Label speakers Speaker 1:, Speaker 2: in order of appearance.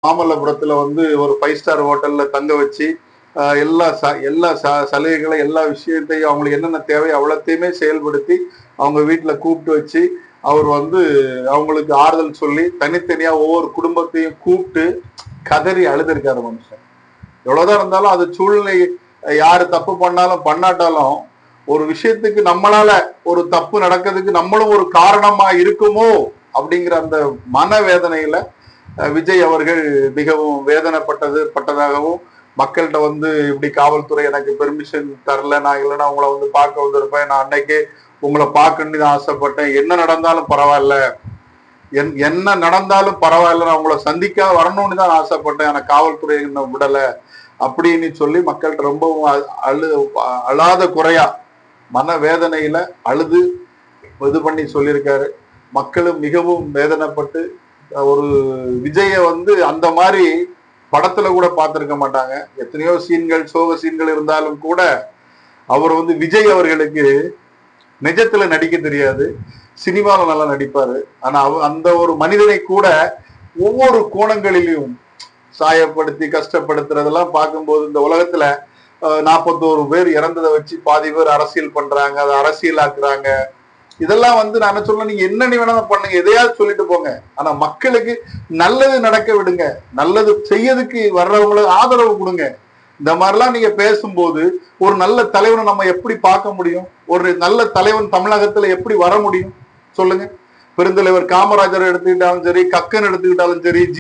Speaker 1: மாமல்லபுரத்துல வந்து ஒரு 5 ஸ்டார் ஹோட்டல்ல தங்க வச்சு எல்லா சலுகைகளை எல்லா விஷயத்தையும் அவங்களுக்கு என்னென்ன தேவை அவ்வளோத்தையுமே செயல்படுத்தி அவங்க வீட்டுல கூப்பிட்டு வச்சு அவர் வந்து அவங்களுக்கு ஆறுதல் சொல்லி தனித்தனியா ஒவ்வொரு குடும்பத்தையும் கூப்பிட்டு கதறி அழுதுருக்காரு மனுஷன். எவ்வளவுதான் இருந்தாலும் அது சூழ்நிலை, யாரு தப்பு பண்ணாலும் பண்ணாட்டாலும் ஒரு விஷயத்துக்கு நம்மளால ஒரு தப்பு நடக்கிறதுக்கு நம்மளும் ஒரு காரணமா இருக்குமோ அப்படிங்கிற அந்த மனவேதனையில விஜய் அவர்கள் மிகவும் பட்டதாகவும் மக்கள்கிட்ட வந்து இப்படி காவல்துறை எனக்கு பெர்மிஷன் தரல, நான் இல்லைன்னா உங்களை வந்து பார்க்க வந்திருப்பேன், நான் அன்னைக்கு உங்களை பார்க்கணுன்னு தான் ஆசைப்பட்டேன், என்ன நடந்தாலும் பரவாயில்ல, என்ன நடந்தாலும் பரவாயில்ல, நான் உங்களை சந்திக்க வரணும்னு தான் ஆசைப்பட்டேன், எனக்கு காவல்துறை என்ன விடலை அப்படின்னு சொல்லி மக்கள்கிட்ட ரொம்பவும் அழாத குறையா மனவேதனையில அழுது இது பண்ணி சொல்லியிருக்காரு. மக்களும் மிகவும் வேதனைப்பட்டு ஒரு விஜய வந்து அந்த மாதிரி படத்துல கூட பார்த்திருக்க மாட்டாங்க. எத்தனையோ சீன்கள் சோக சீன்கள் இருந்தாலும் கூட அவர் வந்து விஜய் அவர்களுக்கு நிஜத்துல நடிக்க தெரியாது, சினிமாவில் நல்லா நடிப்பாரு. ஆனா அந்த ஒரு மனிதனை கூட ஒவ்வொரு கோணங்களிலும் சாயப்படுத்தி கஷ்டப்படுத்துறதெல்லாம் பார்க்கும்போது இந்த உலகத்துல 41 பேர் இறந்ததை வச்சு பாதி பேர் அரசியல் பண்றாங்க, அதை அரசியலாக்குறாங்க. இதெல்லாம் வந்து நான் என்ன சொல்ல, நீங்க என்ன வேணாலும் பண்ணுங்க, எதையாவது சொல்லிட்டு போங்க, ஆனா மக்களுக்கு நல்லது நடக்க விடுங்க, நல்லது செய்யறதுக்கு வர்றவங்களுக்கு ஆதரவு கொடுங்க. இந்த மாதிரிலாம் நீங்க பேசும்போது ஒரு நல்ல தலைவனை நம்ம எப்படி பார்க்க முடியும்? ஒரு நல்ல தலைவன் தமிழகத்துல எப்படி வர முடியும் சொல்லுங்க? பெருந்தலைவர் காமராஜர் எடுத்துக்கிட்டாலும் சரி, கக்கன் எடுத்துக்கிட்டாலும் சரி,